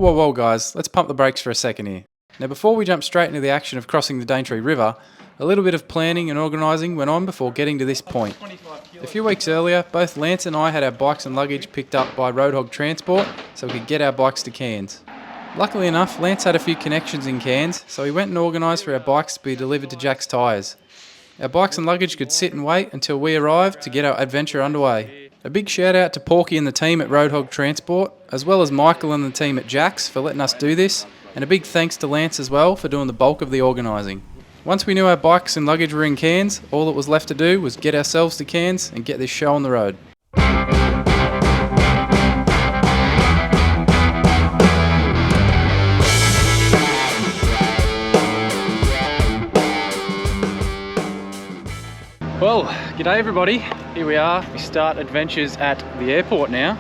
Whoa guys, let's pump the brakes for a second here. Now before we jump straight into the action of crossing the Daintree River, a little bit of planning and organising went on before getting to this point. A few weeks earlier, both Lance and I had our bikes and luggage picked up by Roadhog Transport so we could get our bikes to Cairns. Luckily enough, Lance had a few connections in Cairns, so he went and organised for our bikes to be delivered to Jack's Tyres. Our bikes and luggage could sit and wait until we arrived to get our adventure underway. A big shout out to Porky and the team at Roadhog Transport, as well as Michael and the team at Jack's for letting us do this, and a big thanks to Lance as well for doing the bulk of the organising. Once we knew our bikes and luggage were in Cairns, all that was left to do was get ourselves to Cairns and get this show on the road. Well, g'day everybody. Here we are. We start adventures at the airport now.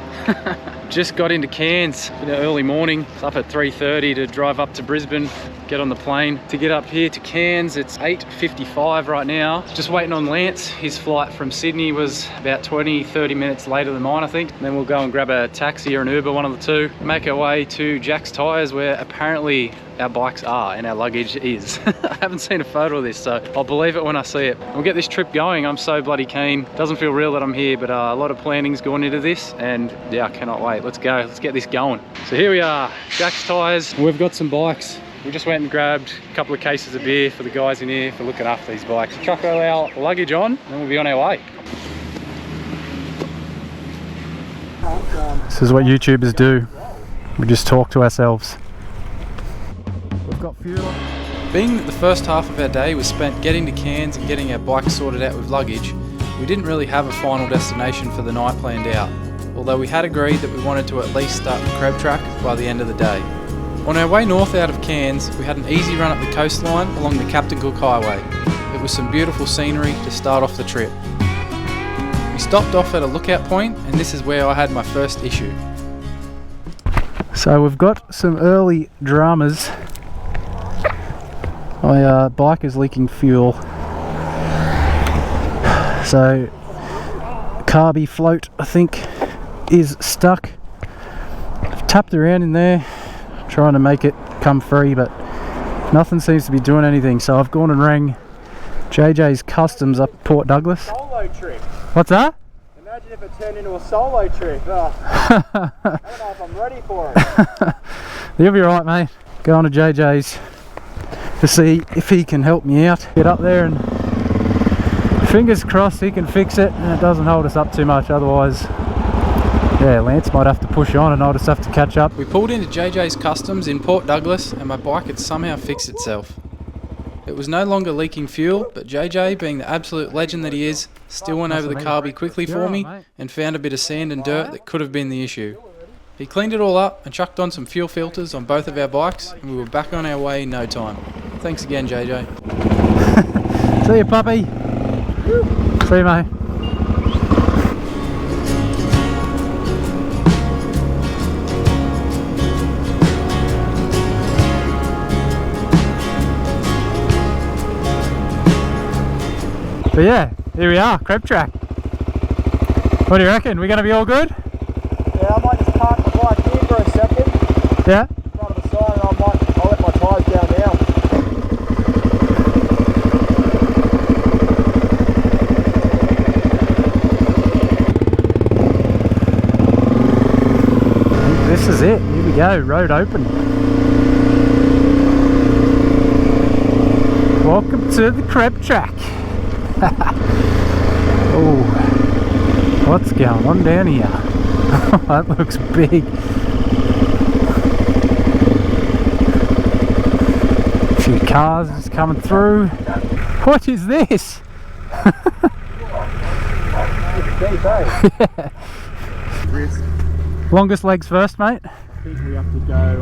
Just got into Cairns in the early morning. It's up at 3:30 to drive up to Brisbane, get on the plane to get up here to Cairns. It's 8:55 right now. Just waiting on Lance. His flight from Sydney was about 20-30 minutes later than mine, I think. And then we'll go and grab a taxi or an Uber, one of the two. Make our way to Jack's Tyres, where apparently our bikes are and our luggage is. I haven't seen a photo of this, so I'll believe it when I see it. We'll get this trip going. I'm so bloody keen. Doesn't feel real that I'm here, but a lot of planning's gone into this, and yeah, I cannot wait. Let's go. Let's get this going. So here we are, Jack's Tyres. We've got some bikes. We just went and grabbed a couple of cases of beer for the guys in here for looking after these bikes. Chuck all our luggage on, and we'll be on our way. This is what YouTubers do. We just talk to ourselves. We've got fuel. Being that the first half of our day was spent getting to Cairns and getting our bikes sorted out with luggage, we didn't really have a final destination for the night planned out, although we had agreed that we wanted to at least start the Creb Track by the end of the day. On our way north out of Cairns, we had an easy run up the coastline along the Captain Cook Highway. It was some beautiful scenery to start off the trip. We stopped off at a lookout point, and this is where I had my first issue. So we've got some early dramas. My bike is leaking fuel, so carby float I think is stuck. I've tapped around in there trying to make it come free, but nothing seems to be doing anything, so I've gone and rang JJ's Customs up at Port Douglas. Solo trip. What's that? Imagine if it turned into a solo trip. Oh, I don't know if I'm ready for it. You'll be right, mate. Go on to JJ's to see if he can help me out. Get up there and fingers crossed he can fix it and it doesn't hold us up too much, otherwise yeah, Lance might have to push on and I'll just have to catch up. We pulled into JJ's Customs in Port Douglas and my bike had somehow fixed itself. It was no longer leaking fuel, but JJ, being the absolute legend that he is, still went over the carby quickly for me and found a bit of sand and dirt that could have been the issue. He cleaned it all up and chucked on some fuel filters on both of our bikes, and we were back on our way in no time. Thanks again, JJ. See you, puppy. See you, mate. But yeah, here we are, Creb Track. What do you reckon? We gonna be all good? Yeah, I might just park the bike here for a second. Yeah? In front of the sign, and I'll let my tyres down now. This is it. Here we go. Road open. Welcome to the Creb Track. Oh, what's going on down here? That looks big. A few cars just coming through. What is this? Yeah. Longest legs first, mate. I think we have to go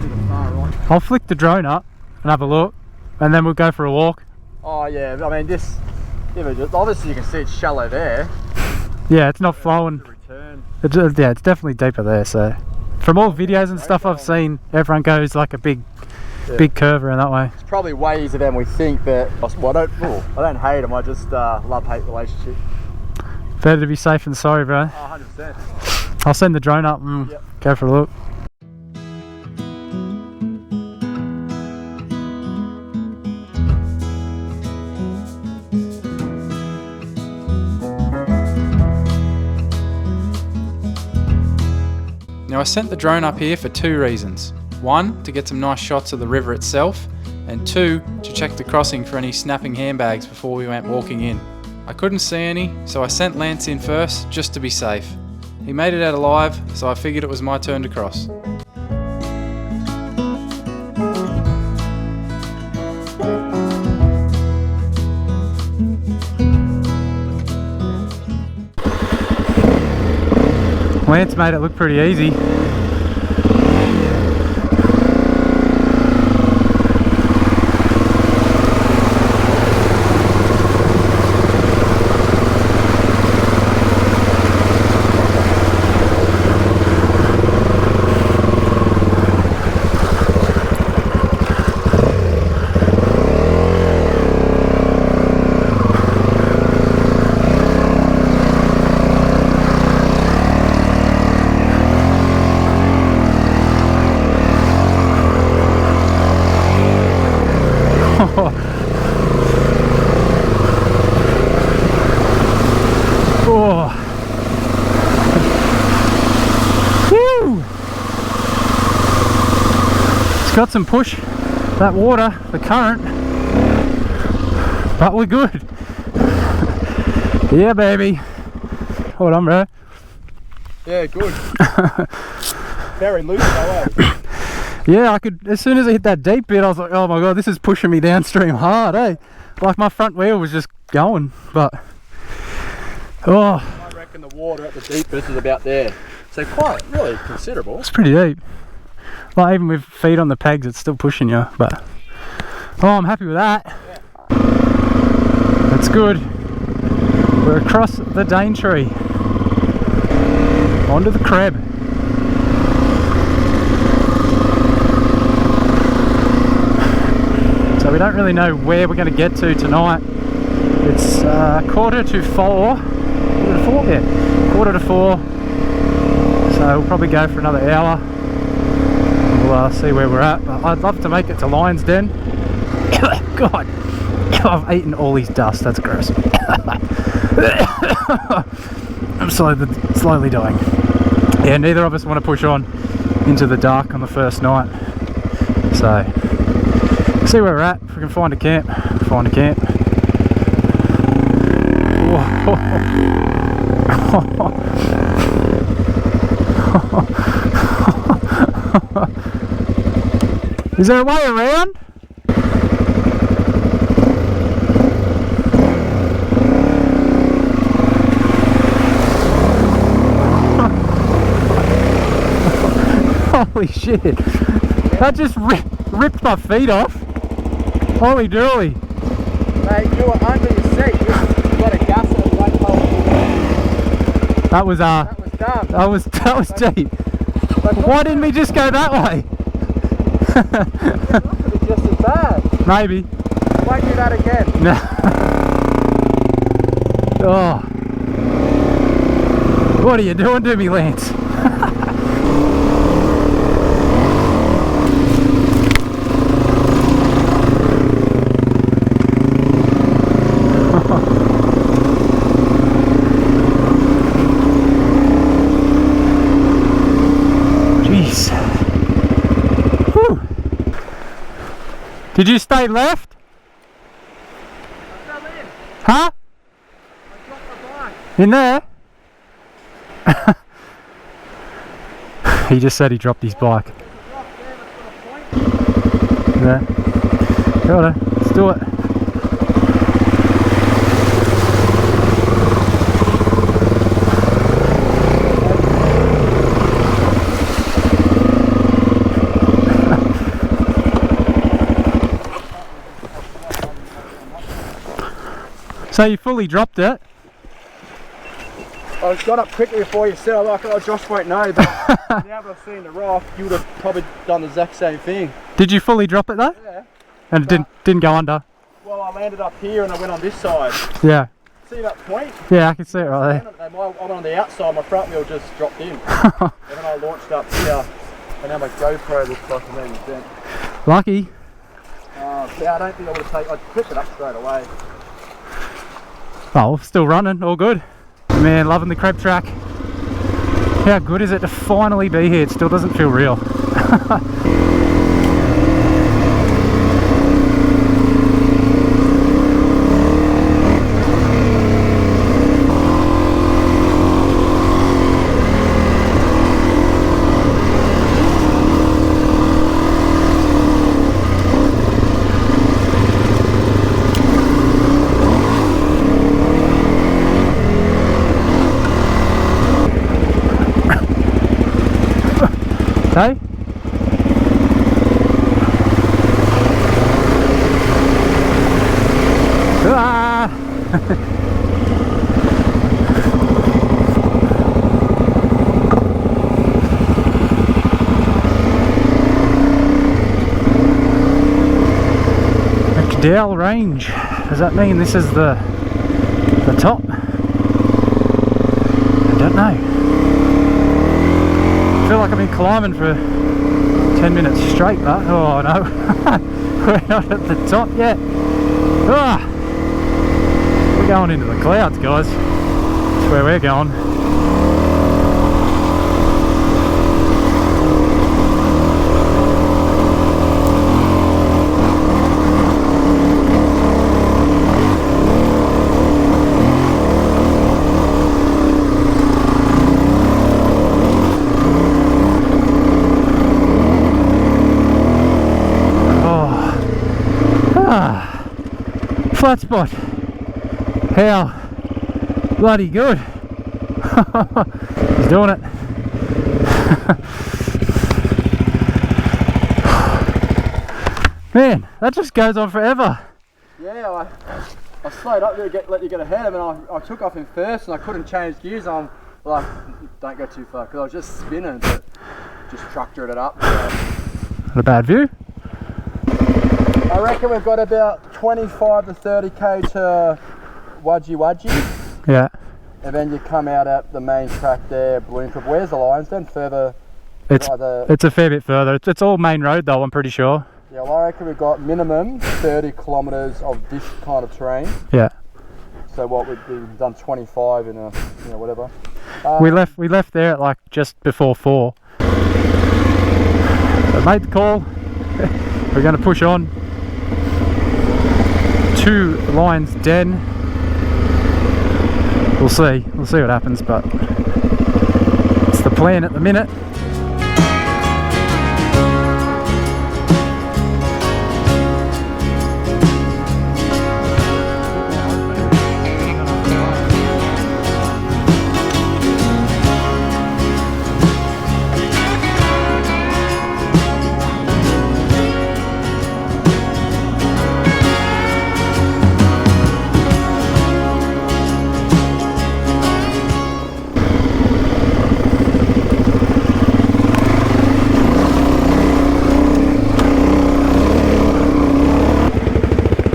to the far right. I'll flick the drone up and have a look, and then we'll go for a walk. Oh yeah, I mean this, obviously you can see it's shallow there. Yeah, it's not flowing. Yeah, it's definitely deeper there, so. From all videos and stuff I've seen, everyone goes like a big curve around that way. It's probably way easier than we think, but well, I don't hate them, I just love-hate relationship. Better to be safe than sorry, bro. Oh, 100%. I'll send the drone up and go for a look. Now I sent the drone up here for two reasons. One, to get some nice shots of the river itself, and two, to check the crossing for any snapping handbags before we went walking in. I couldn't see any, so I sent Lance in first just to be safe. He made it out alive, so I figured it was my turn to cross. Lance made it look pretty easy. Oh. Woo. It's got some push, that water, the current, but we're good. Yeah, baby. Hold on, bro. Yeah, good. Very loose though, eh? Yeah, I could, as soon as I hit that deep bit, I was like, oh my god, this is pushing me downstream hard, eh? Like my front wheel was just going, but... Oh. I reckon the water at the deepest is about there. So quite, really considerable. It's pretty deep. Like even with feet on the pegs, it's still pushing you, but... Oh, I'm happy with that. Yeah. That's good. We're across the Daintree. Onto the Creb. So we don't really know where we're going to get to tonight. It's 3:45. Yeah, 3:45. So we'll probably go for another hour. We'll see where we're at. But I'd love to make it to Lion's Den. God, I've eaten all these dust. That's gross. I'm slowly dying. Yeah, neither of us want to push on into the dark on the first night. So, see where we're at. If we can find a camp, find a camp. Is there a way around? Holy shit, that just ripped my feet off. Holy dooly. Mate, you were under your seat. You got a gas at the right hole. That was dumb. That was deep. Why didn't we just go that way? It could be just as bad. Maybe. Won't do that again. No. Oh. What are you doing to me, Lance? Did you stay left? I fell in. Huh? I dropped my bike. In there? He just said he dropped his bike. Yeah. Righto, let's do it. So you fully dropped it? I got up quickly before you said, oh Josh won't know, but now that I've seen the rock, you would have probably done the exact same thing. Did you fully drop it though? Yeah. And it didn't go under? Well, I landed up here and I went on this side. Yeah. See that point? Yeah, I can see it right there. I went on the outside, my front wheel just dropped in. And then I launched up here, and now my GoPro looks like a man bent. Lucky. Yeah, I don't think I would have taken, I'd clip it up straight away. Oh, still running, all good. Man, loving the Creb Track. How good is it to finally be here? It still doesn't feel real. Hey? Ah! McDowell Range. Does that mean this is the top? I don't know. I feel like I've been climbing for 10 minutes straight, but oh no, we're not at the top yet. Ah, we're going into the clouds, guys. That's where we're going. Flat spot. How bloody good. He's doing it. Man, that just goes on forever. Yeah, I slowed up to let you get ahead of me, and I took off in first and I couldn't change gears. I'm like, don't go too far, because I was just spinning, but just tractored it up. So. Not a bad view. I reckon we've got about 25 to 30k to Wadji. Yeah. And then you come out at the main track there, Daintree. Where's the lines then? Further? It's a fair bit further. It's all main road though, I'm pretty sure. Yeah, well, I reckon we've got minimum 30 kilometres of this kind of terrain. Yeah. So what we've done 25 in a, you know, whatever. We left there at like just before 4. So made the call. We're going to push on to Lion's Den. We'll see what happens, but it's the plan at the minute.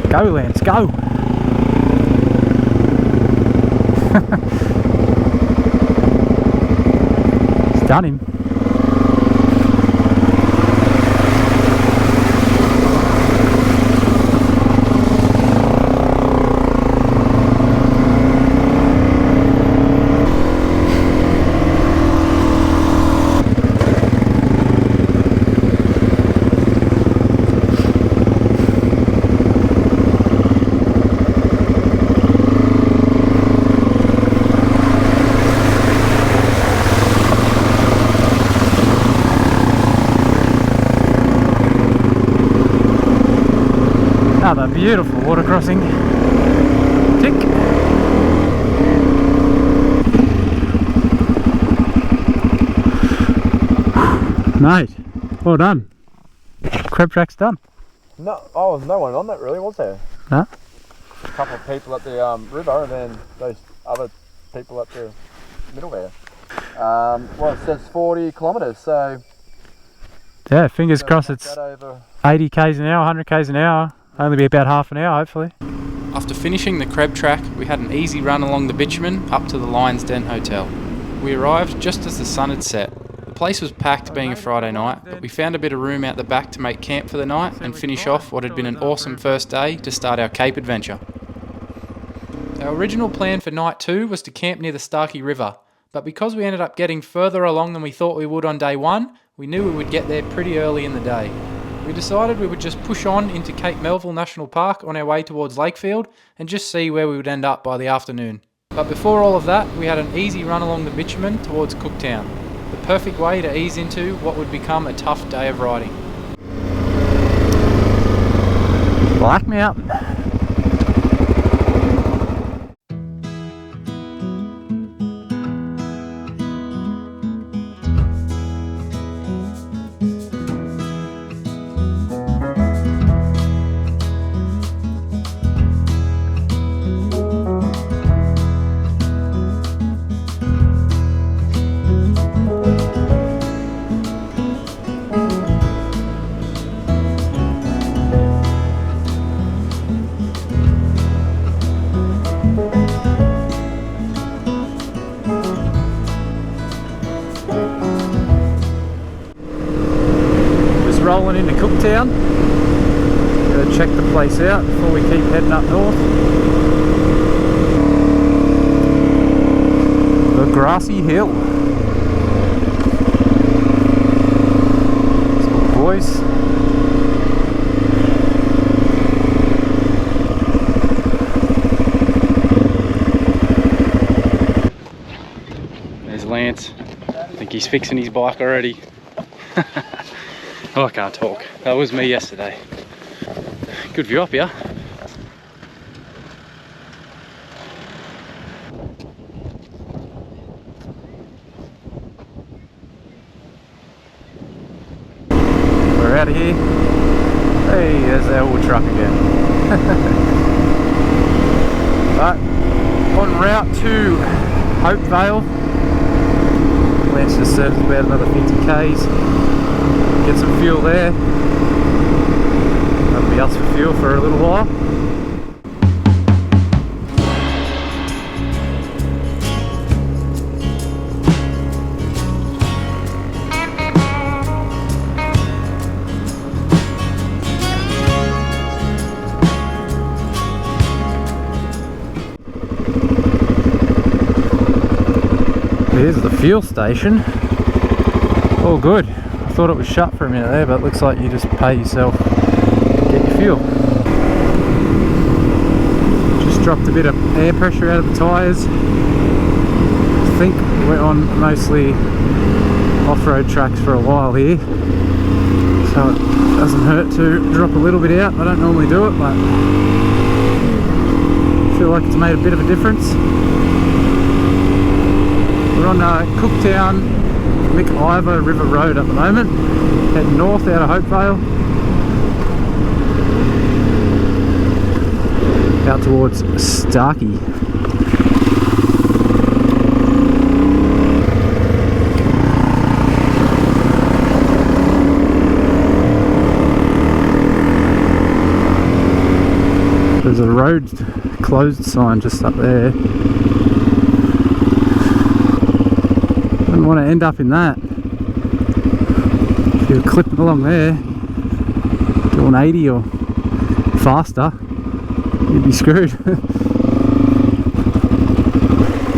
Go, Lance, go! It's done him. Another beautiful water crossing. Tick. Mate, well done. Creb Track's done. No, oh, no one on that really, was there? No. A couple of people at the river, and then those other people at the middle there. Well, it says 40 kilometres, so... Yeah, fingers crossed it's 80 k's an hour, 100 k's an hour. Only be about half an hour, hopefully. After finishing the Creb Track, we had an easy run along the bitumen up to the Lion's Den Hotel. We arrived just as the sun had set. The place was packed being a Friday night, but we found a bit of room out the back to make camp for the night and finish off what had been an awesome first day to start our Cape adventure. Our original plan for night 2 was to camp near the Starkey River, But because we ended up getting further along than we thought we would on day one, we knew we would get there pretty early in the day. We decided we would just push on into Cape Melville National Park on our way towards Lakefield and just see where we would end up by the afternoon. But before all of that, we had an easy run along the bitumen towards Cooktown, the perfect way to ease into what would become a tough day of riding. Black Mountain. Rolling into Cooktown. Gotta check the place out before we keep heading up north. The grassy hill. Some boys. There's Lance. I think he's fixing his bike already. Oh, I can't talk. That was me yesterday. Good view up here. We're out of here. Hey, there's our old truck again. But en route to Hopevale. Lance just said it's about another 50 k's. Get some fuel there. That'll be us for fuel for a little while. Here's the fuel station. All good. I thought it was shut for a minute there, but it looks like you just pay yourself to get your fuel. Just dropped a bit of air pressure out of the tyres. I think we're on mostly off-road tracks for a while here, so it doesn't hurt to drop a little bit out. I don't normally do it, but I feel like it's made a bit of a difference. We're on Cooktown McIver River Road at the moment, heading north out of Hopevale, out towards Starkey. There's a road closed sign just up there. Wouldn't want to end up in that. If you're clipping along there, doing 80 or faster, you'd be screwed.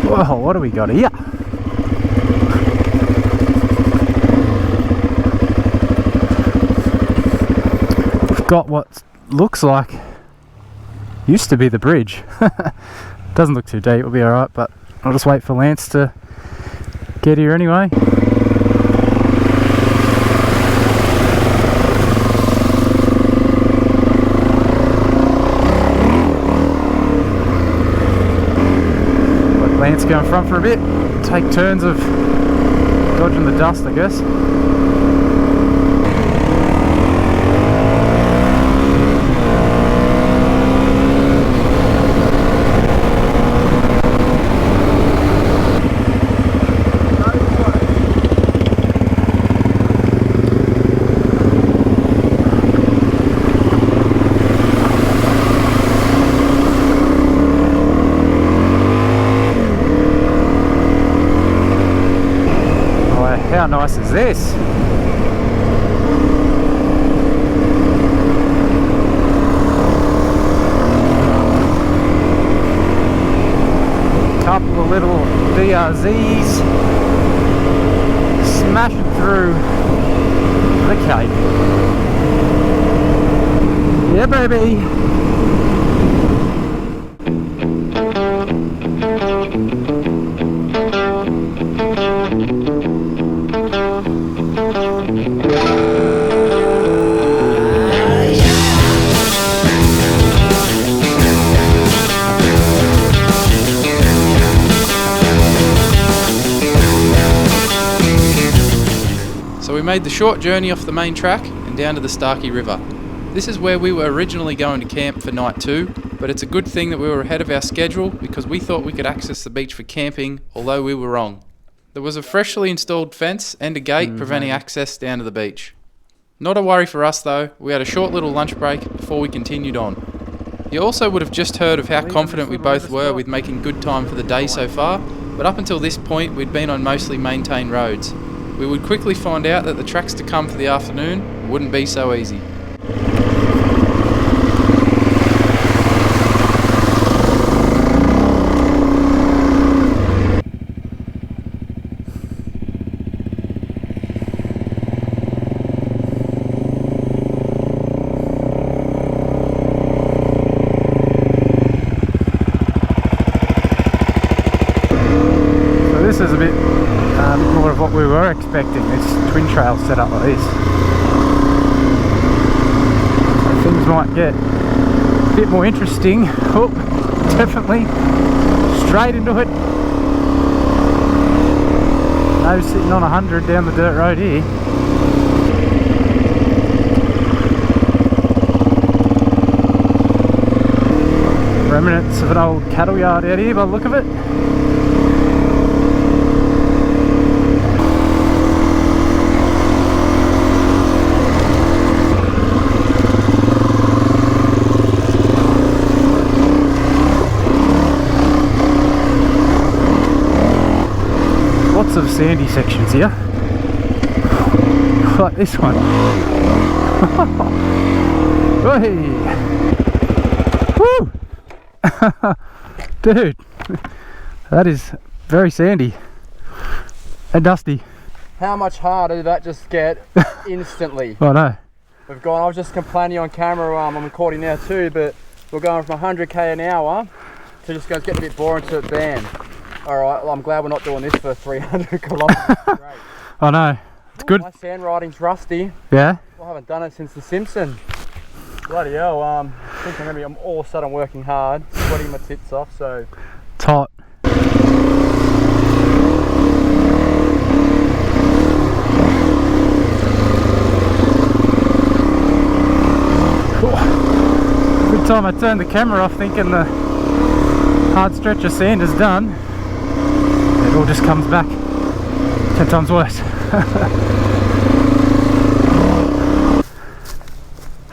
Whoa, what do we got here? We've got what looks like used to be the bridge. Doesn't look too deep, it'll be alright, but I'll just wait for Lance to get here anyway. Let Lance go in front for a bit, take turns of dodging the dust, I guess. How nice is this? Couple of little BRZs smashing through the Cape. Yeah, baby. So we made the short journey off the main track and down to the Starkey River. This is where we were originally going to camp for night 2, but it's a good thing that we were ahead of our schedule because we thought we could access the beach for camping, although we were wrong. There was a freshly installed fence and a gate preventing access down to the beach. Not a worry for us though, we had a short little lunch break before we continued on. You also would have just heard of how confident we both were with making good time for the day so far, but up until this point we'd been on mostly maintained roads. We would quickly find out that the tracks to come for the afternoon wouldn't be so easy. This is a bit more of what we were expecting, this twin trail set up like this. So things might get a bit more interesting. Oh, definitely straight into it. No sitting on 100 down the dirt road here. Remnants of an old cattle yard out here by the look of it. Lots of sandy sections here, like this one. Woo! Dude, that is very sandy and dusty. How much harder did that just get instantly? I know. We've gone, I was just complaining on camera, I'm recording now too, but we're going from 100k an hour to just getting a bit boring to ban. Alright, well, I'm glad we're not doing this for 300 kilometres straight. I know. It's good. My sand riding's rusty. Yeah? I haven't done it since The Simpsons. Bloody hell, I think I'm all of a sudden working hard, sweating my tits off, so... It's hot. Good time I turned the camera off thinking the hard stretch of sand is done. It all just comes back 10 times worse.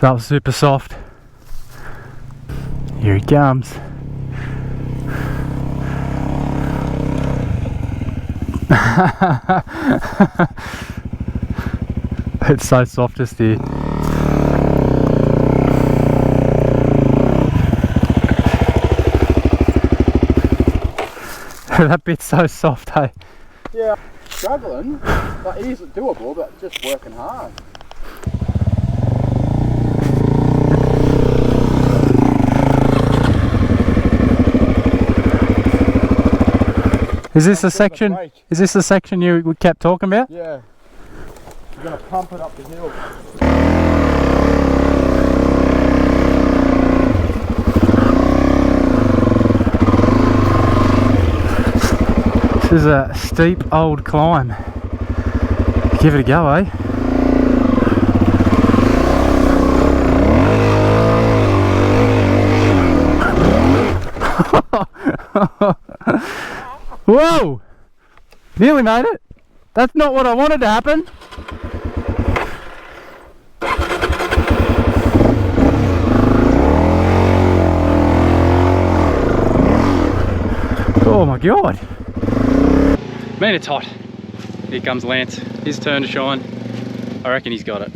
That was super soft. Here he comes. It's so soft just here. That bit's so soft, hey? Yeah, struggling, but it is doable, but just working hard. Is this the section? Is this the section you kept talking about? Yeah. We're gonna pump it up the hill. This is a steep old climb. Give it a go, eh? Whoa! Nearly made it. That's not what I wanted to happen. Oh my god. Man, it's hot. Here comes Lance. His turn to shine. I reckon he's got it.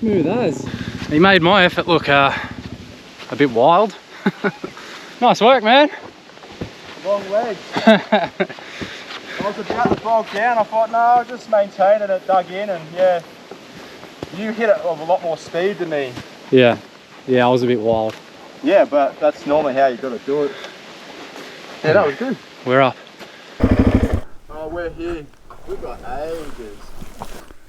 Smooth as. He made my effort look a bit wild. Nice work, man. Long legs. I was about to bog down. I thought, no, I'll just maintain it. It dug in, and yeah, you hit it with a lot more speed than me. Yeah, I was a bit wild. Yeah, but that's normally how you got to do it. Yeah, that was good. We're up. Oh, we're here. We've got ages.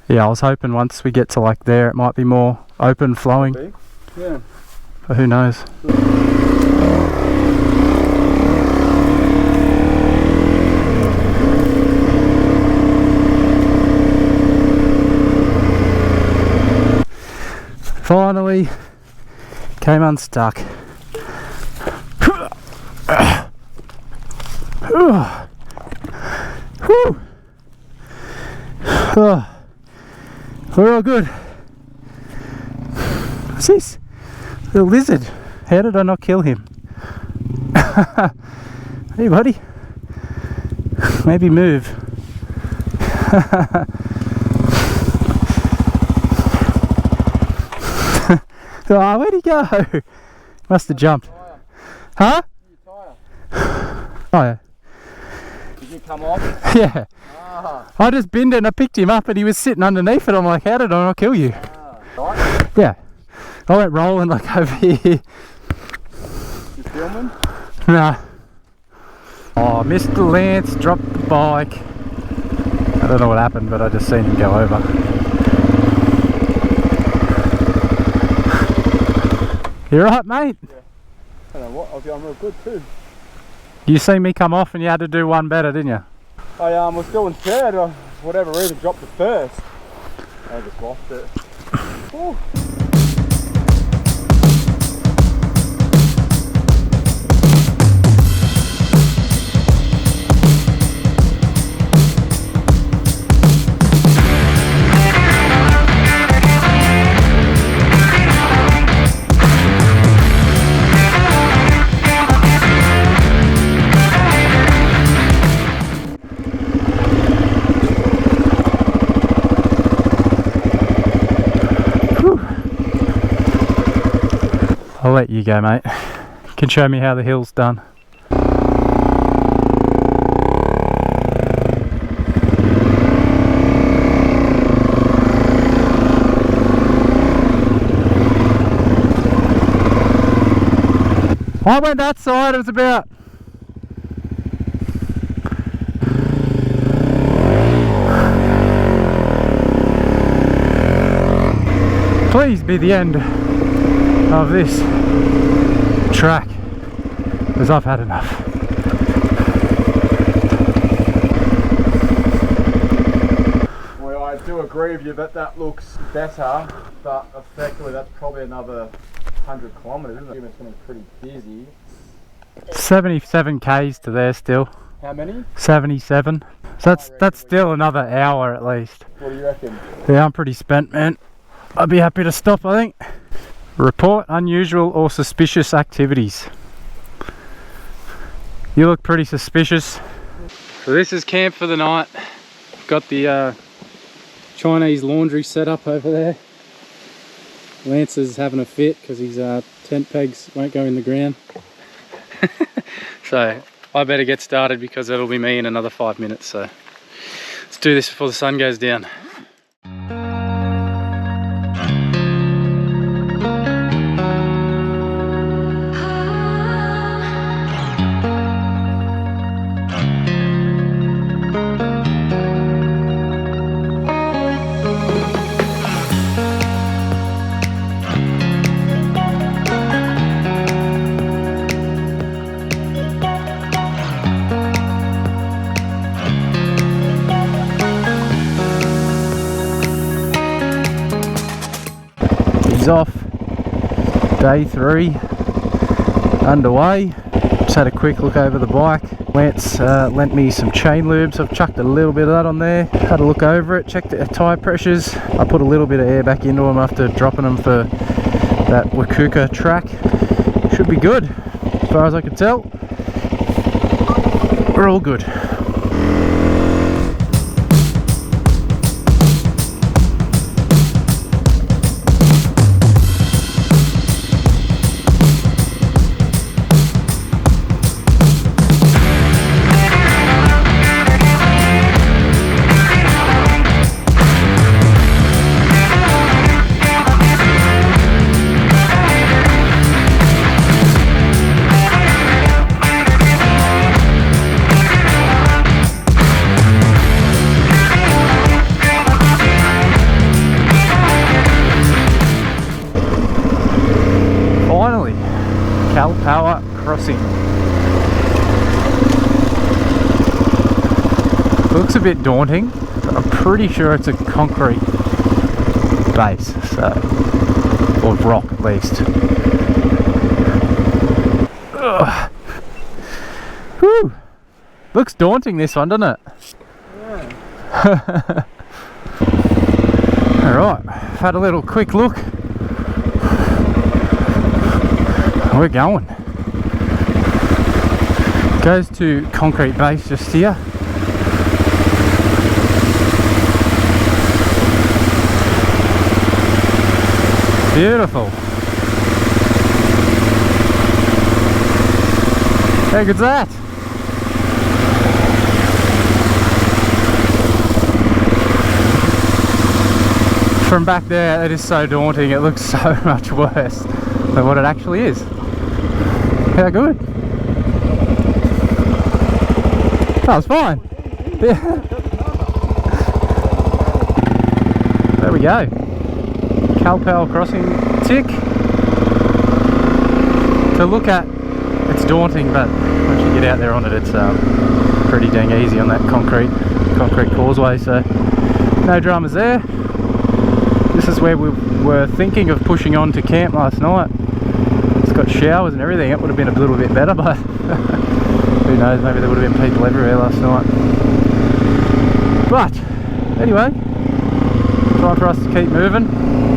Yeah, I was hoping once we get to like there, it might be more open flowing. Yeah. But who knows? Finally came unstuck. We're all good. What's this? The lizard. How did I not kill him? Hey buddy. Maybe move. Oh, where'd he go? Must have jumped. Huh? Oh yeah. Did you come off? Yeah. Ah. I just binned it and I picked him up and he was sitting underneath it. I'm like, how did I not kill you? Right. Yeah. I went rolling like over here. You filming? Nah. Oh, Mr. Lance dropped the bike. I don't know what happened, but I just seen him go over. You right, mate? Yeah. I don't know what, I was going real good too. You seen me come off and you had to do one better, didn't you? I was doing third, for whatever reason dropped it first. I just lost it. Ooh. I'll let you go, mate. You can show me how the hill's done. I went that side, it was about please be the end of this track, because I've had enough. Well, I do agree with you that that looks better, but effectively that's probably another 100 kilometres, isn't it? It's going to be pretty busy. 77 k's to there still. How many? 77. So that's still another hour at least. What do you reckon? Yeah, I'm pretty spent, man. I'd be happy to stop, I think. Report unusual or suspicious activities. You look pretty suspicious. So this is camp for the night. Got the Chinese laundry set up over there. Lance is having a fit because his tent pegs won't go in the ground. So I better get started because it'll be me in another 5 minutes. So let's do this before the sun goes down. Off, day 3 underway. Just had a quick look over the bike. Lance lent me some chain lubes. I've chucked a little bit of that on there, had a look over it, checked the tyre pressures. I put a little bit of air back into them after dropping them for that Creb Track. Should be good as far as I can tell. We're all good. Looks a bit daunting, but I'm pretty sure it's a concrete base, so, or rock at least. Ugh. Whew. Looks daunting, this one, doesn't it? Yeah. Alright, I've had a little quick look. We're going. Goes to concrete base just here. Beautiful. How good's that? From back there, it is so daunting. It looks so much worse than what it actually is. How good? That was fine. Yeah. There we go. Kalpowar crossing tick. To look at, it's daunting, but once you get out there on it, it's pretty dang easy on that concrete causeway. So no dramas there. This is where we were thinking of pushing on to camp last night. It's got showers and everything. It would have been a little bit better, but who knows, maybe there would have been people everywhere last night. But anyway, time for us to keep moving.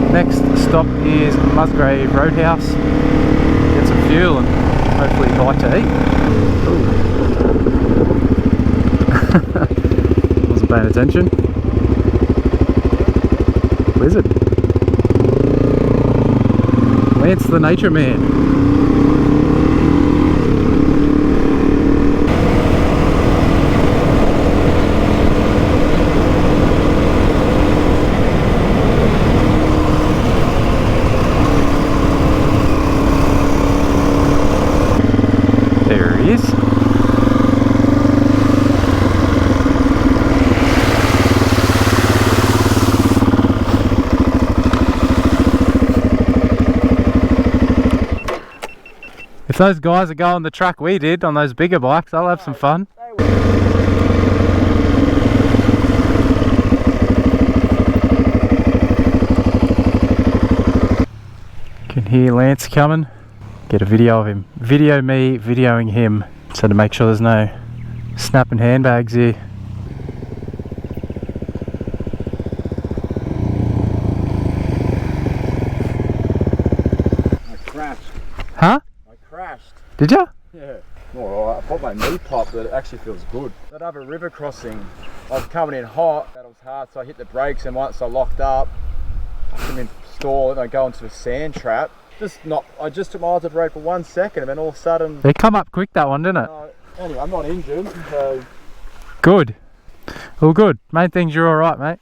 Next stop is Musgrave Roadhouse. Get some fuel and hopefully a bite to eat. Wasn't paying attention. Lizard. Lance the Nature Man. There he is. If those guys are going the track we did on those bigger bikes, they'll have some fun. Can hear Lance coming. Get a video of him. Video me videoing him, so to make sure there's no snapping handbags here. I crashed. Huh? I crashed. Did ya? Yeah. Alright, I thought my knee popped, but it actually feels good. That other river crossing, I was coming in hot, that was hard, so I hit the brakes, and once I locked up, I couldn't install it and I go into a sand trap. I just took my eyes off the road for 1 second, and then all of a sudden... They come up quick, that one, didn't it? Anyway, I'm not injured, so... Good. All good. Main thing's you're alright, mate.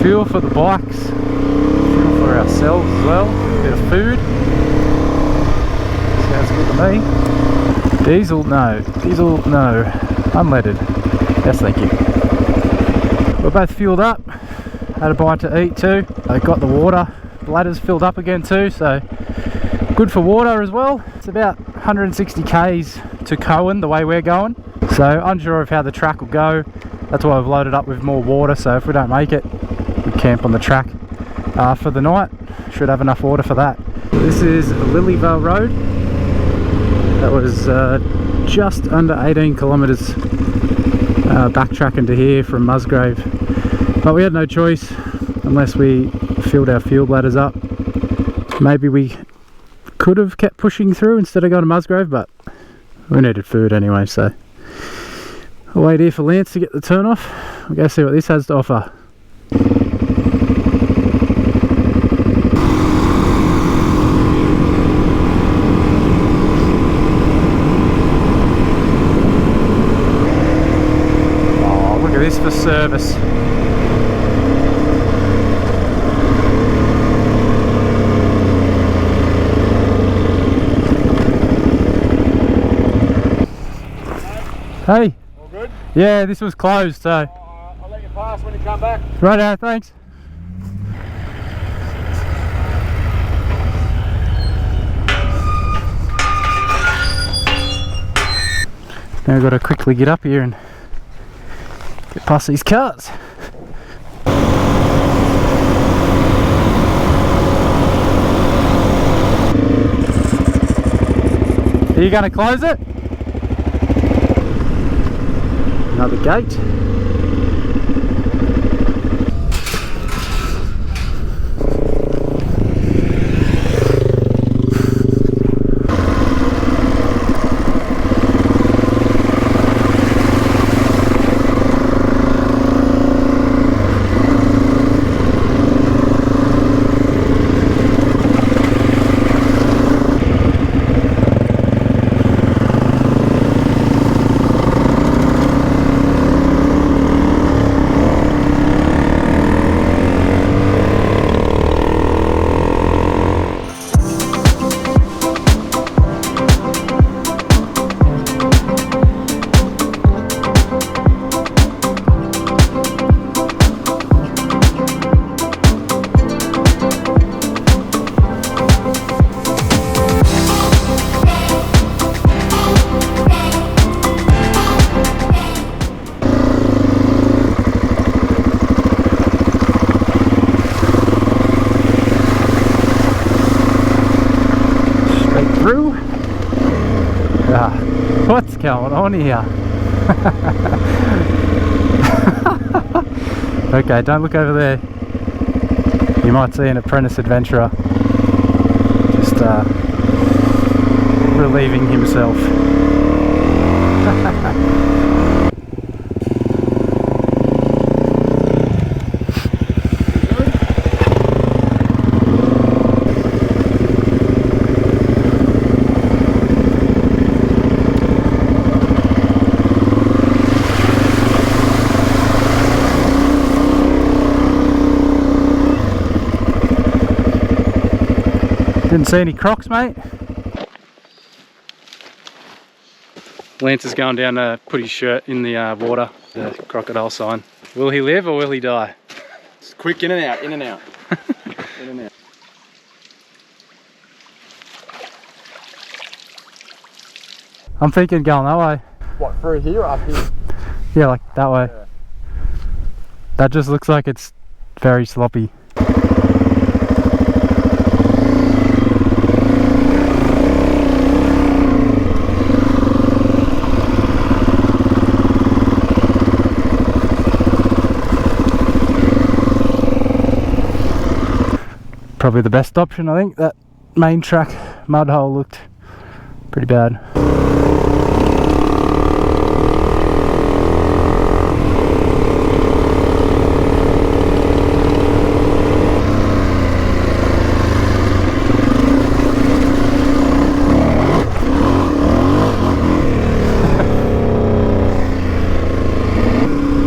Fuel for the bikes, fuel for ourselves as well, a bit of food. Sounds good to me. Diesel, no. Diesel, no. Unleaded. Yes, thank you. We're both fueled up. Had a bite to eat too. I got the water. Bladders filled up again too, so good for water as well. It's about 160 k's to Cohen the way we're going. So unsure of how the track will go. That's why I've loaded up with more water, so if we don't make it, we camp on the track for the night. Should have enough water for that. This is Lilyvale Road. That was just under 18 kilometres backtracking to here from Musgrave. But we had no choice unless we filled our fuel bladders up. Maybe we could have kept pushing through instead of going to Musgrave, but we needed food anyway, so I'll wait here for Lance to get the turn off. We'll go see what this has to offer. at this for service. Hey. All good? Yeah, this was closed, so. I'll let you pass when you come back. Righto, thanks. Now I've got to quickly get up here and get past these cars. Are you going to close it? Another gate. What's going on here? Okay, don't look over there. You might see an apprentice adventurer just relieving himself. Didn't see any crocs, mate. Lance is going down to put his shirt in the water, the crocodile sign. Will he live or will he die? It's quick in and out, in and out. In and out. I'm thinking going that way. What, through here or up here? Yeah, like that way. Yeah. That just looks like it's very sloppy. Probably the best option, I think. That main track mud hole looked pretty bad.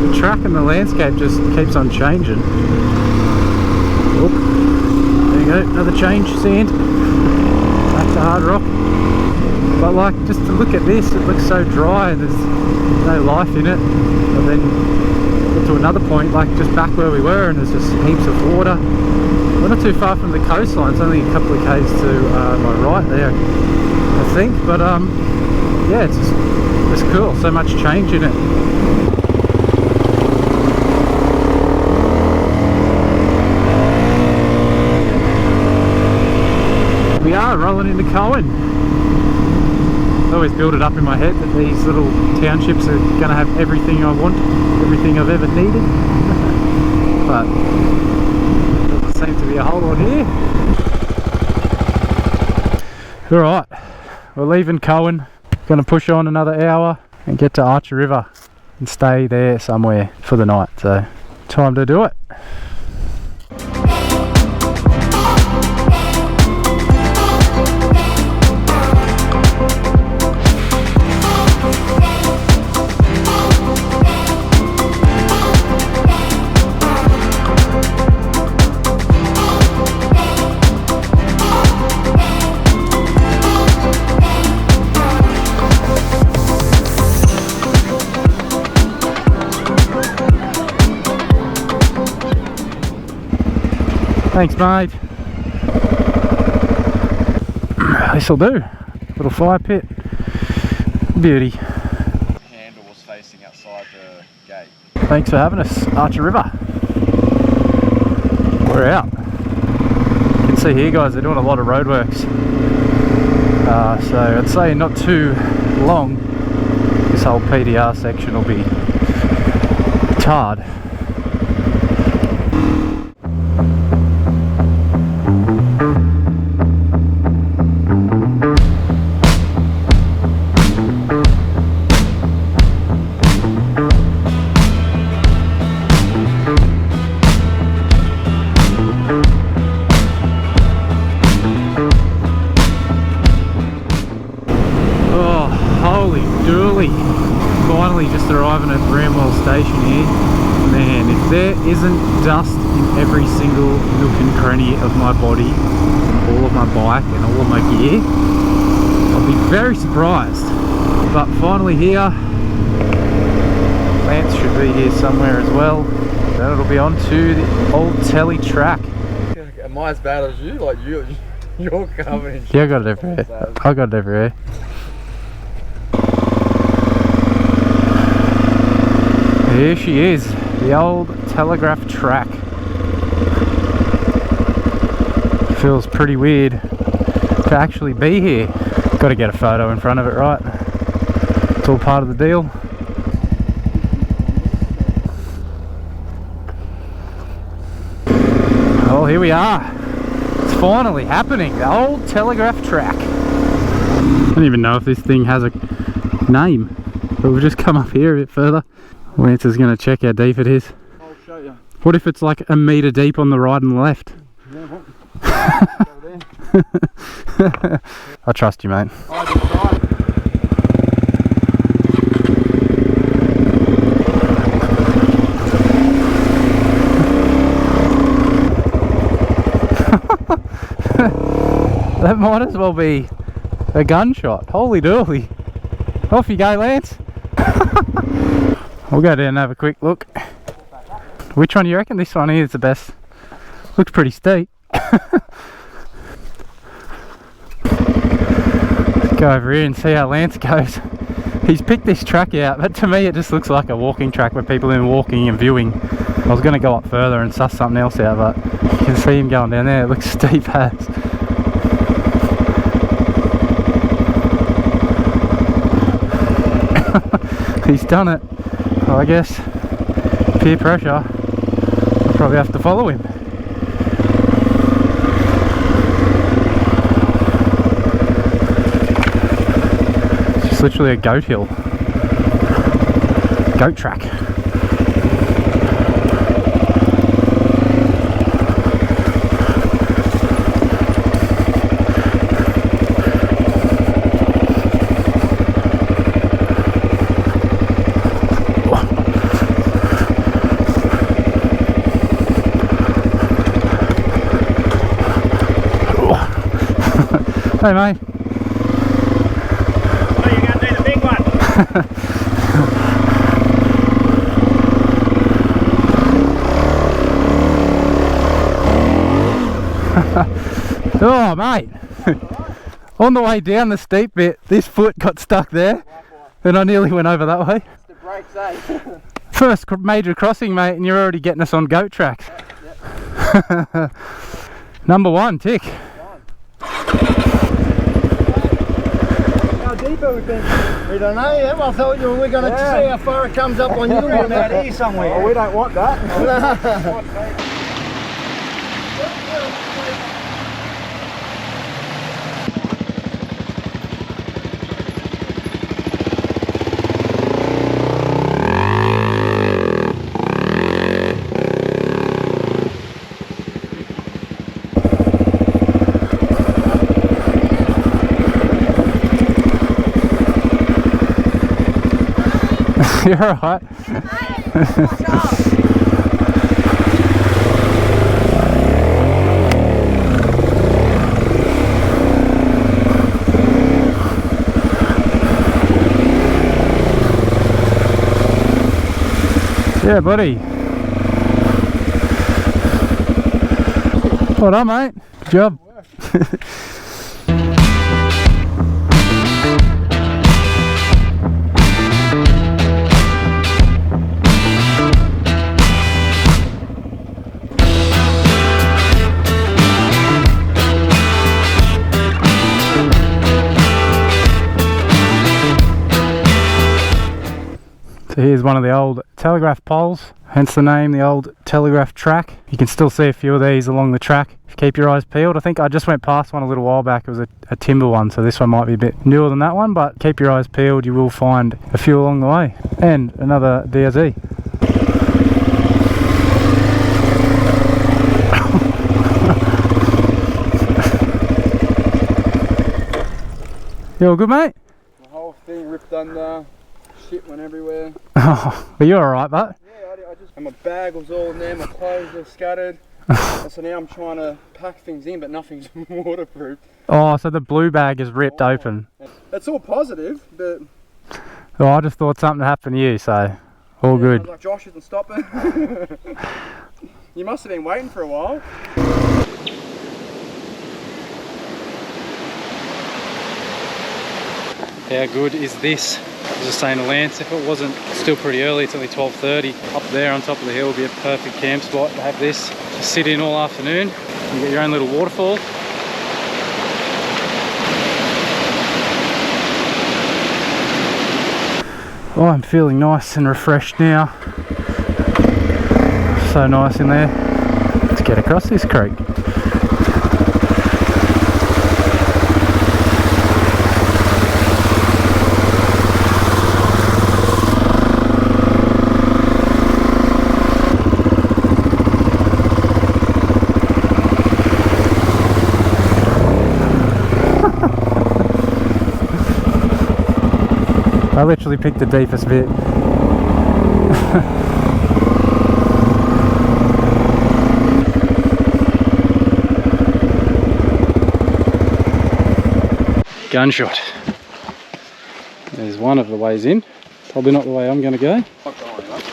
The track and the landscape just keeps on changing. Oop. There you go, another change, sand, back to hard rock. But like, just to look at this, it looks so dry and there's no life in it. But then get to another point, like just back where we were, and there's just heaps of water. We're not too far from the coastline, it's only a couple of k's to my right there, I think. But yeah, it's cool, so much change in it. We are rolling into Cohen. I always build it up in my head that these little townships are going to have everything I want, everything I've ever needed. But doesn't seem to be a whole lot here. Alright, we're leaving Cohen. Going to push on another hour and get to Archer River and stay there somewhere for the night. So, time to do it. Thanks, mate. This'll do. Little fire pit. Beauty. Handle was facing outside the gate. Thanks for having us, Archer River. We're out. You can see here, guys, they're doing a lot of roadworks. So I'd say not too long, this whole PDR section will be tarred. Finally just arriving at Bramwell station here. Man, if there isn't dust in every single nook and cranny of my body, and all of my bike and all of my gear, I'll be very surprised. But finally here, Lance should be here somewhere as well. Then it'll be on to the old telly track. Am I as bad as you? Like you're covered in shit. Yeah, I got it everywhere. I got it everywhere. Here she is, the old telegraph track. Feels pretty weird to actually be here. Got to get a photo in front of it, right? It's all part of the deal. Well, here we are. It's finally happening, the old telegraph track. I don't even know if this thing has a name, but we've just come up here a bit further. Lance is going to check how deep it is. I'll show you. What if it's like a metre deep on the right and the left? Yeah, I trust you, mate. That might as well be a gunshot. Holy dooly. Off you go, Lance. We'll go down and have a quick look. Which one do you reckon? This one here is the best. Looks pretty steep. Let's go over here and see how Lance goes. He's picked this track out, but to me it just looks like a walking track where people have been walking and viewing. I was going to go up further and suss something else out, but you can see him going down there. It looks steep as. He's done it. Well, I guess peer pressure, I'll probably have to follow him. It's just literally a goat hill. Goat track. Hey mate. Oh, you're going to do the big one. Oh mate. On the way down the steep bit, this foot got stuck there and I nearly went over that way. It's the brakes, eh? First major crossing, mate, and you're already getting us on goat tracks. Yep. Number one, tick. How deep are we thinking? We don't know yet. I thought we were going to see how far it comes up on you and out here somewhere. Oh, we don't want that. You're alright. Yeah, buddy. Well done, mate. Good job. So here's one of the old telegraph poles, hence the name, the old telegraph track. You can still see a few of these along the track if you keep your eyes peeled. I think I just went past one a little while back. It was a timber one, so this one might be a bit newer than that one, but keep your eyes peeled, you will find a few along the way. And another DRZ. You all good, mate? The whole thing ripped under. Shit went everywhere. Oh, are you alright, but? Yeah, I just, and my bag was all in there, my clothes were scattered. So now I'm trying to pack things in, but nothing's waterproof. Oh, so the blue bag is ripped open. It's all positive, but... Oh, I just thought something happened to you, so all yeah, good. I was like, Josh isn't stopping. You must have been waiting for a while. How good is this? I was just saying to Lance, if it wasn't still pretty early, it's only 12:30, up there on top of the hill would be a perfect camp spot to have this. Just sit in all afternoon, you get your own little waterfall. Oh, I'm feeling nice and refreshed now. So nice in there. Let's get across this creek. I literally picked the deepest bit. Gunshot. There's one of the ways in. Probably not the way I'm going to go. Not going up,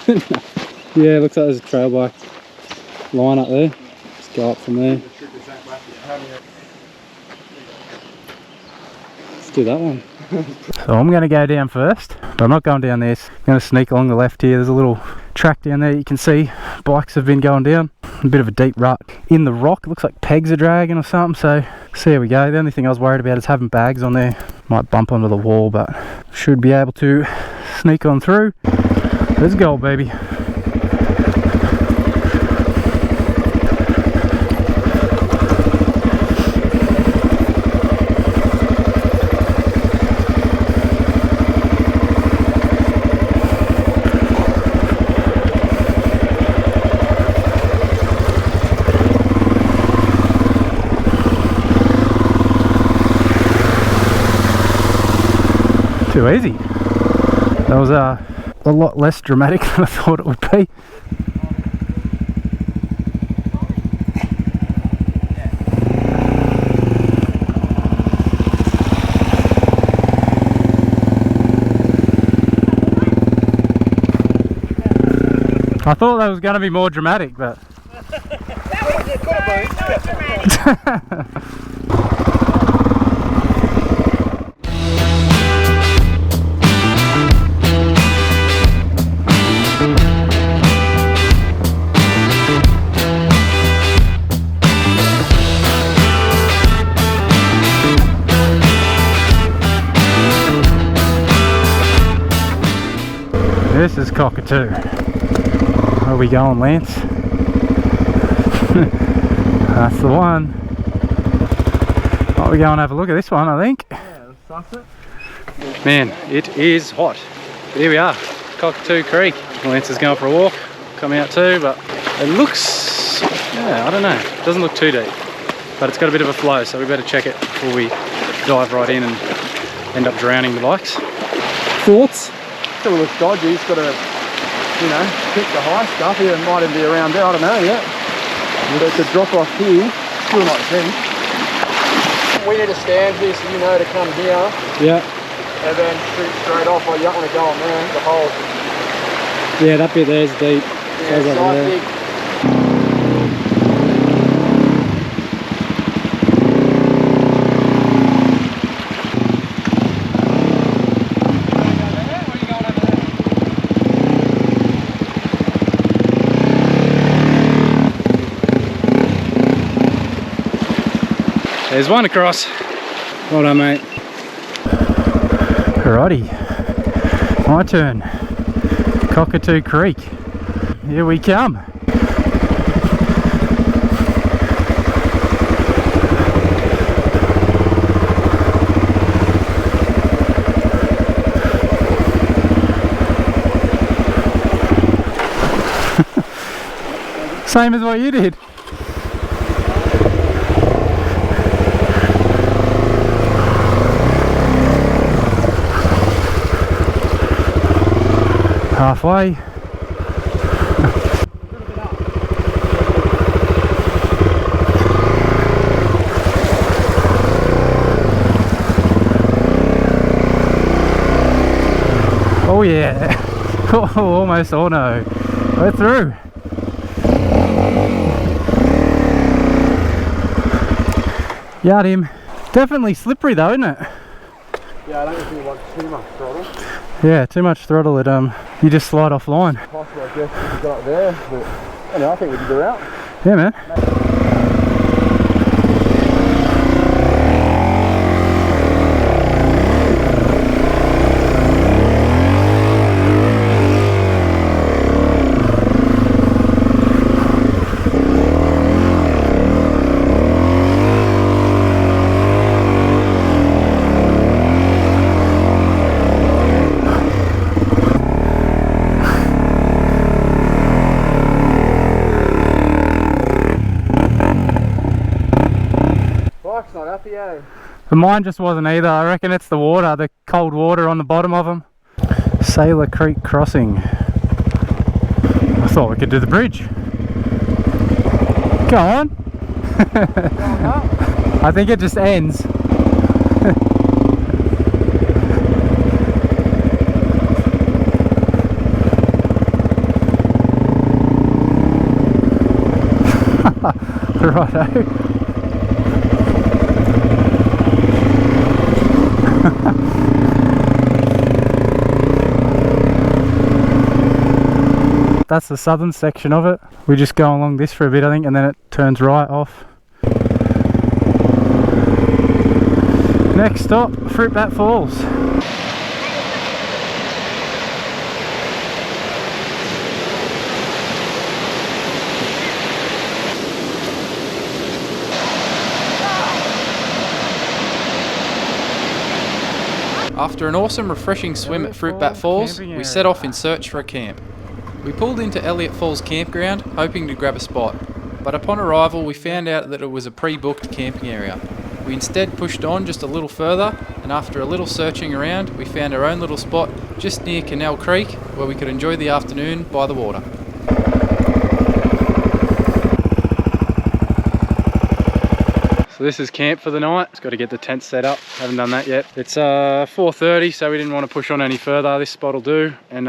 it's No. Yeah, looks like there's a trail bike line up there. Just go up from there. Let's do that one. So I'm going to go down first, but I'm not going down this. I'm going to sneak along the left here. There's a little track down there you can see. Bikes have been going down. A bit of a deep rut in the rock. It looks like pegs are dragging or something, so there we go. The only thing I was worried about is having bags on there. Might bump onto the wall, but should be able to sneak on through. Let's go, baby. Too easy. That was a lot less dramatic than I thought it would be. I thought that was going to be more dramatic, but... This is Cockatoo. Where are we going, Lance? That's the one. Oh, we go and have a look at this one, I think. Yeah, suss it. Man, it is hot. But here we are, Cockatoo Creek. Lance is going for a walk. Come out too, but it looks, yeah, I don't know. It doesn't look too deep, but it's got a bit of a flow, so we better check it before we dive right in and end up drowning the bikes. Thoughts? Still looks dodgy. It's got to, you know, pick the high stuff. It might even be around there. I don't know yet. But the drop off here, still not deep. We need to stand here so you know to come here. Yeah. And then shoot straight off. Well, you don't want to go on there. The hole. Yeah, that bit there's deep. Yeah, Goes over there. big. There's one across. Well done, mate. Alrighty, my turn. Cockatoo Creek. Here we come. Same as what you did. Halfway. Oh yeah. Oh, almost. Oh no. We're through. Yard him. Definitely slippery though, isn't it? Yeah, I don't think you want too much throttle. Yeah, too much throttle, it you just slide offline. Possibly, I guess, if you got it there, but anyway, I think we did the route. Yeah, man. Not happy, eh? But mine just wasn't either. I reckon it's the water, the cold water on the bottom of them. Sailor Creek crossing. I thought we could do the bridge. Go on. I think it just ends. Righto. That's the southern section of it. We just go along this for a bit, I think, and then it turns right off. Next stop, Fruitbat Falls. After an awesome refreshing swim at Fruitbat Falls, we set off in search for a camp. We pulled into Elliott Falls campground, hoping to grab a spot, but upon arrival we found out that it was a pre-booked camping area. We instead pushed on just a little further, and after a little searching around, we found our own little spot just near Canal Creek, where we could enjoy the afternoon by the water. So this is camp for the night. Just got to get the tent set up. Haven't done that yet. It's 4:30, so we didn't want to push on any further. This spot will do. And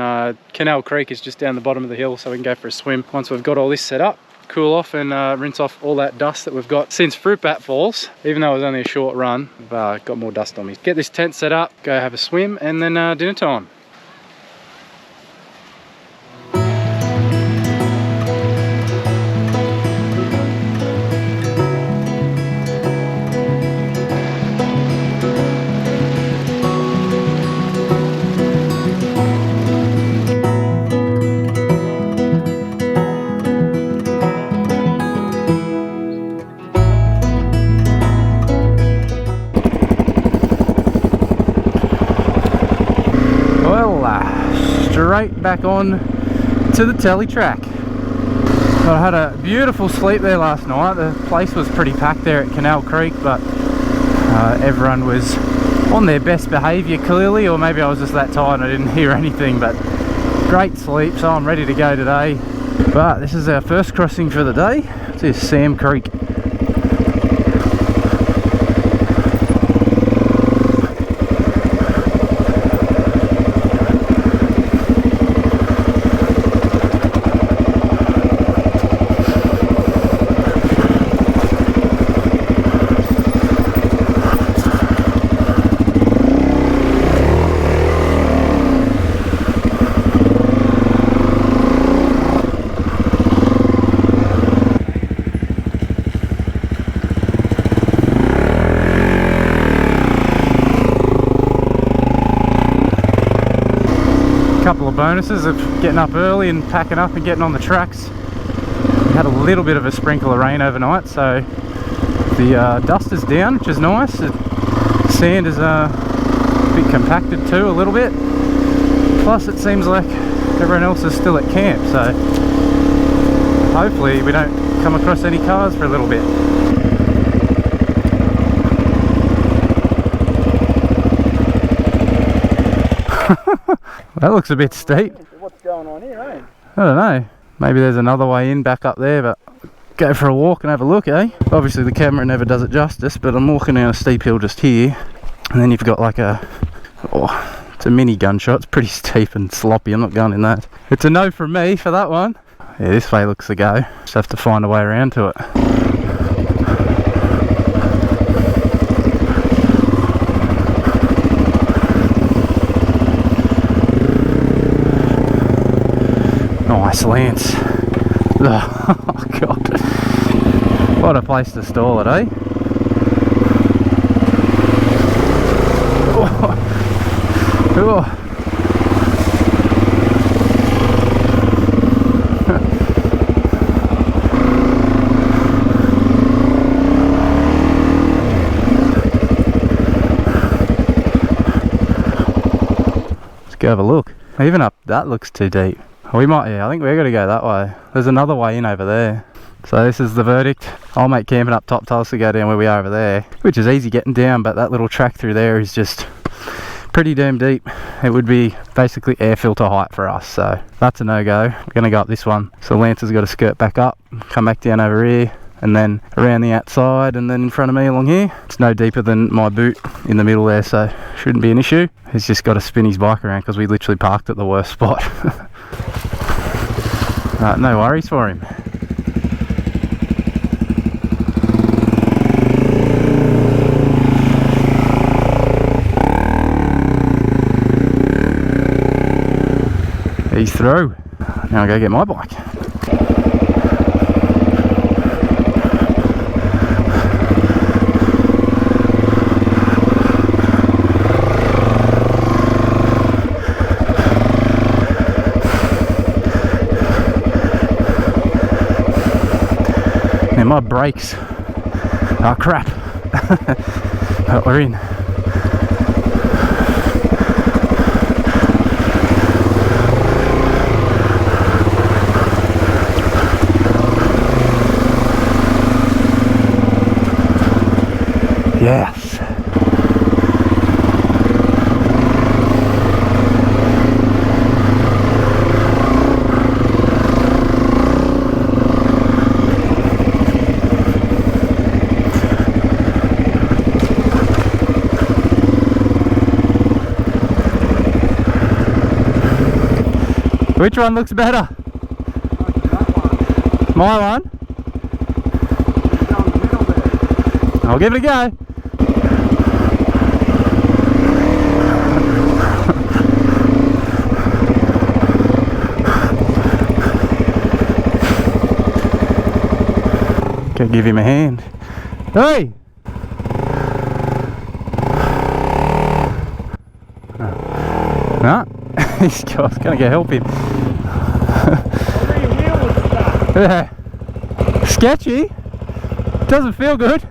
Canal Creek is just down the bottom of the hill, so we can go for a swim. Once we've got all this set up, cool off and rinse off all that dust that we've got since Fruitbat Falls. Even though it was only a short run, I've got more dust on me. Get this tent set up, go have a swim, and then dinner time. Straight back on to the telly track. I had a beautiful sleep there last night. The place was pretty packed there at Canal Creek, but everyone was on their best behaviour clearly, or maybe I was just that tired and I didn't hear anything. But great sleep, so I'm ready to go today. But this is our first crossing for the day. This is Sam Creek. couple of bonuses of getting up early and packing up and getting on the tracks. We had a little bit of a sprinkle of rain overnight, so the dust is down, which is nice. The sand is a bit compacted too, a little bit. Plus it seems like everyone else is still at camp, so hopefully we don't come across any cars for a little bit. That looks a bit steep. What's going on here, eh? I don't know. Maybe there's another way in back up there, but go for a walk and have a look, eh? Obviously the camera never does it justice, but I'm walking down a steep hill just here, and then you've got like a, it's a mini gunshot. It's pretty steep and sloppy. I'm not going in that. It's a no from me for that one. Yeah, this way looks the go. Just have to find a way around to it. Nice Lance. Oh god. What a place to stall it, eh? Oh. Oh. Let's go have a look. Even up that looks too deep. We might, yeah, I think we're going to go that way. There's another way in over there. So this is the verdict. I'll make camping up top to go down where we are over there, which is easy getting down, but that little track through there is just pretty damn deep. It would be basically air filter height for us, so that's a no-go. We're going to go up this one. So Lance has got to skirt back up, come back down over here, and then around the outside, and then in front of me along here. It's no deeper than my boot in the middle there, so shouldn't be an issue. He's just got to spin his bike around because we literally parked at the worst spot. No worries for him. He's through. Now I'll go get my bike. Now my brakes are crap. But we're in. Yes. Which one looks better? My one? I'll give it a go. Can give him a hand. Hey! No, he's gonna go help him. Yeah. Sketchy. Doesn't feel good.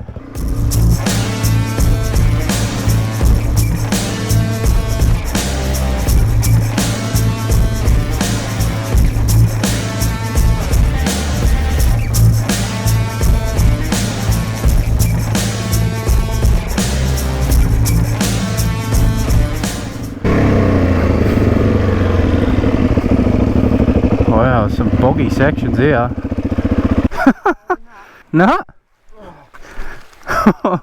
Wow, some boggy sections here. No? I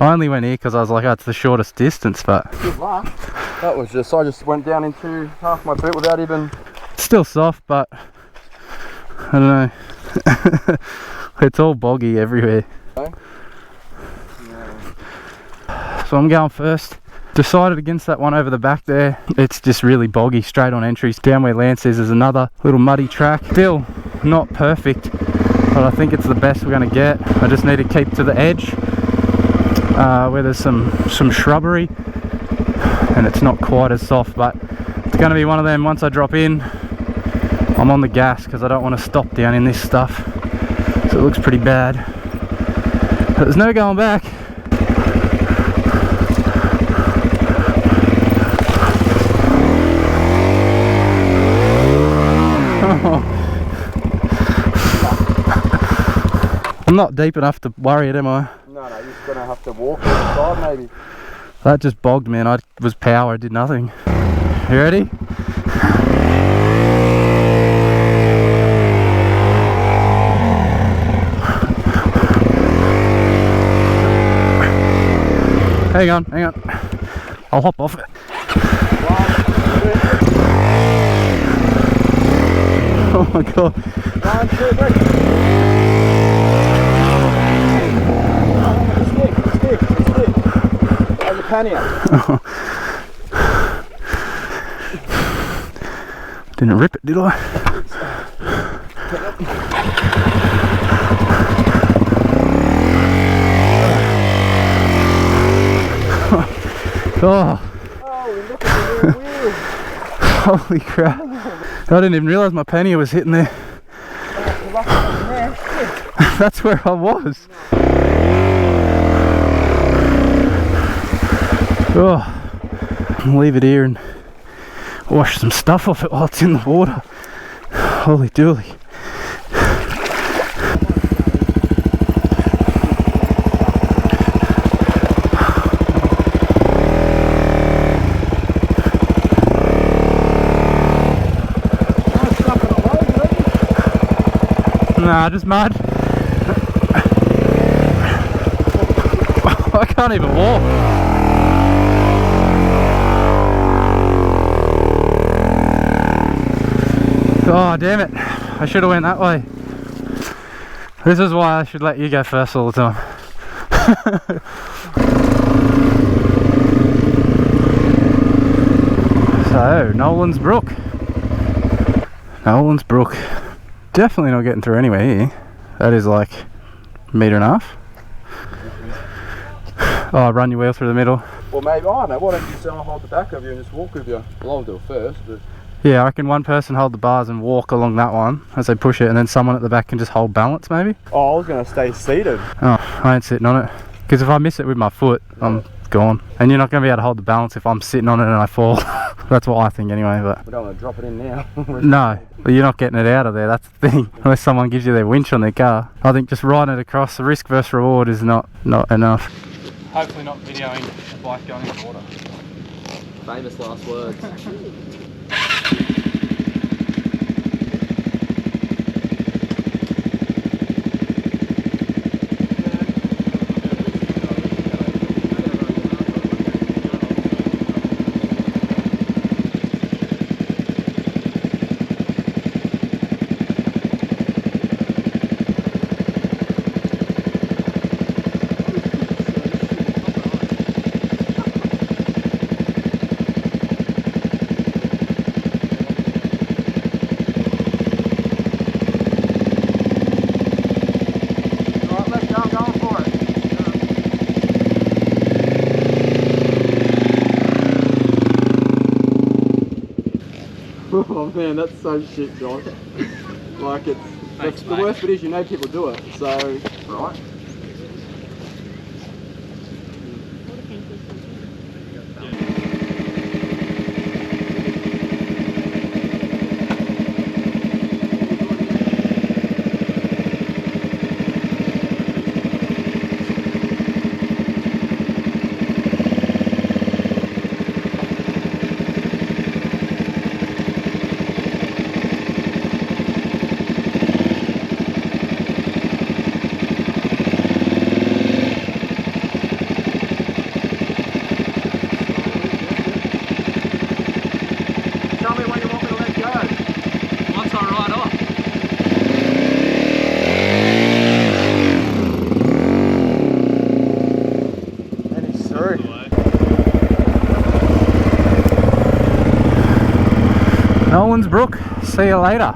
only went here because I was like, oh, it's the shortest distance, but... Good luck. That was just, I just went down into half my boot without even... It's still soft, but... I don't know. It's all boggy everywhere. Okay. So I'm going first. Decided against that one over the back there. It's just really boggy straight on entries. Down where Lance is there's another little muddy track. Still not perfect, but I think it's the best we're going to get. I just need to keep to the edge where there's some shrubbery and it's not quite as soft, but It's going to be one of them, once I drop in, I'm on the gas because I don't want to stop down in this stuff. So it looks pretty bad. But there's no going back. I'm not deep enough to worry it, am I? No, you're just gonna have to walk inside maybe. That just bogged me and I was power, I did nothing. You ready? Hang on. I'll hop off it. Oh my god. 1, 2, 3. Stick. How's your pannier? Didn't rip it, did I? Oh. Look at the wheel. Holy crap. I didn't even realise my pannier was hitting there. That's where I was. Oh. I'll leave it here and wash some stuff off it while it's in the water. Holy dooly. Nah, just mud. I can't even walk. Oh, damn it. I should have went that way. This is why I should let you go first all the time. So, Nolan's Brook. Definitely not getting through anywhere here. That is like a metre and a half. Oh, run your wheel through the middle. Well, maybe, I don't know, why don't you just hold the back of you and just walk with you? Well, I'll do it first, but... Yeah, I reckon one person hold the bars and walk along that one as they push it, and then someone at the back can just hold balance maybe. Oh, I was going to stay seated. Oh, I ain't sitting on it. Because if I miss it with my foot, I'm gone. And you're not going to be able to hold the balance if I'm sitting on it and I fall. That's what I think anyway, but... We don't want to drop it in now. No, but you're not getting it out of there, that's the thing. Unless someone gives you their winch on their car. I think just riding it across, the risk versus reward is not enough. Hopefully not videoing a bike going in the water. Famous last words. Oh man, that's so shit, Josh. Like it's the worst bit is you know people do it, so right. Nolan's Brook, see you later.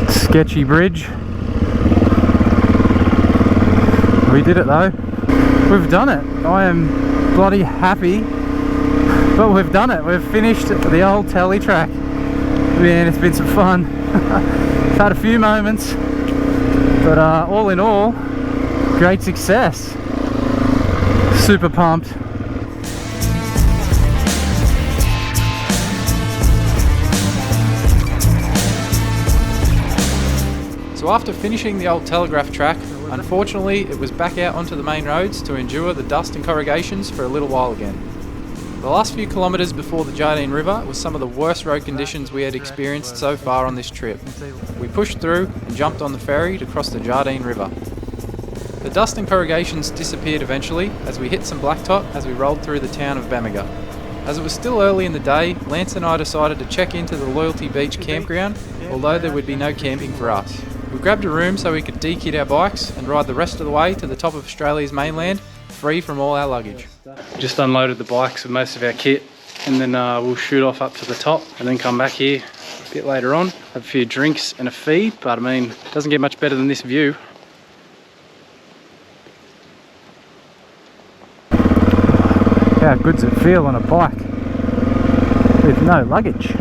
Sketchy bridge. We did it though. We've done it. I am bloody happy But we've done it. We've finished the old tele track. Man, it's been some fun. It's had a few moments, but all in all, great success. Super pumped. So after finishing the old telegraph track, unfortunately it was back out onto the main roads to endure the dust and corrugations for a little while again. The last few kilometres before the Jardine River was some of the worst road conditions we had experienced so far on this trip. We pushed through and jumped on the ferry to cross the Jardine River. The dust and corrugations disappeared eventually as we hit some blacktop as we rolled through the town of Bamaga. As it was still early in the day, Lance and I decided to check into the Loyalty Beach campground, although there would be no camping for us. We grabbed a room so we could de-kit our bikes and ride the rest of the way to the top of Australia's mainland, free from all our luggage. Just unloaded the bikes with most of our kit, and then we'll shoot off up to the top and then come back here a bit later on, have a few drinks and a feed, but I mean, it doesn't get much better than this view. How good's it feel on a bike with no luggage?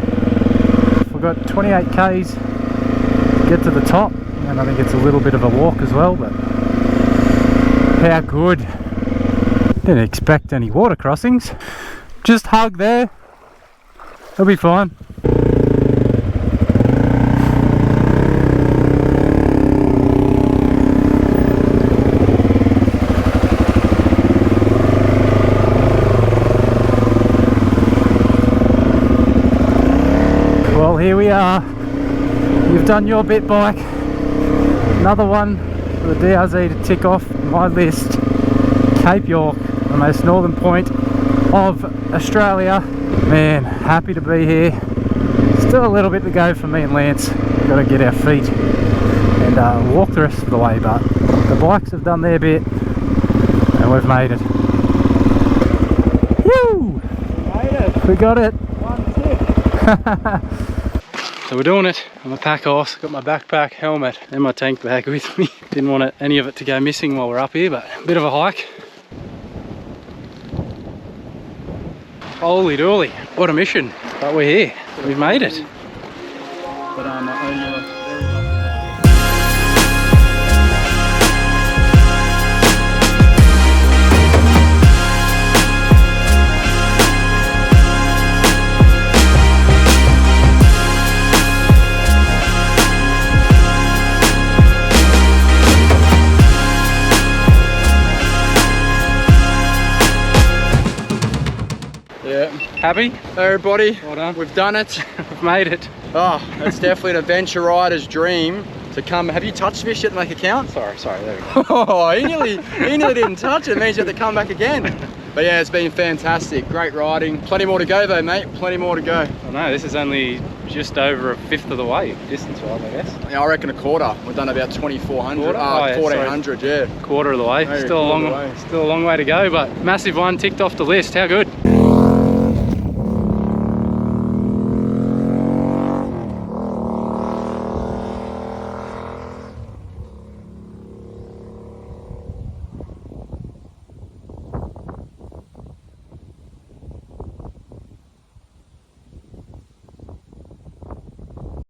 We've got 28 k's to get to the top, and I think it's a little bit of a walk as well, but how good. Didn't expect any water crossings. Just hug there. It'll be fine. Well, here we are. You've done your bit, bike. Another one for the DRZ to tick off my list. Cape York, the most northern point of Australia. Man, happy to be here. Still a little bit to go for me and Lance. Got to get our feet and walk the rest of the way, but the bikes have done their bit and we've made it. Woo! We got it. So we're doing it. I'm a pack horse. Got my backpack, helmet and my tank bag with me. Didn't want any of it to go missing while we're up here, but a bit of a hike. Holy dooly, what a mission. But we're here. We've made it. But happy? Hey everybody, Well done. we've done it. We've made it. Oh, it's definitely an adventure rider's dream to come. Have you touched fish yet to make a count? Sorry, there we go. Oh, he nearly didn't touch it. It means you have to come back again. But yeah, it's been fantastic. Great riding. Plenty more to go though, mate. Plenty more to go. I know, this is only just over a fifth of the way, distance-wise, I guess. Yeah, I reckon a quarter. We've done about 2,400. Quarter? Oh, yeah, 1,400, yeah. Quarter of the way. Maybe Still a quarter of the way. long way to go, but massive one ticked off the list. How good?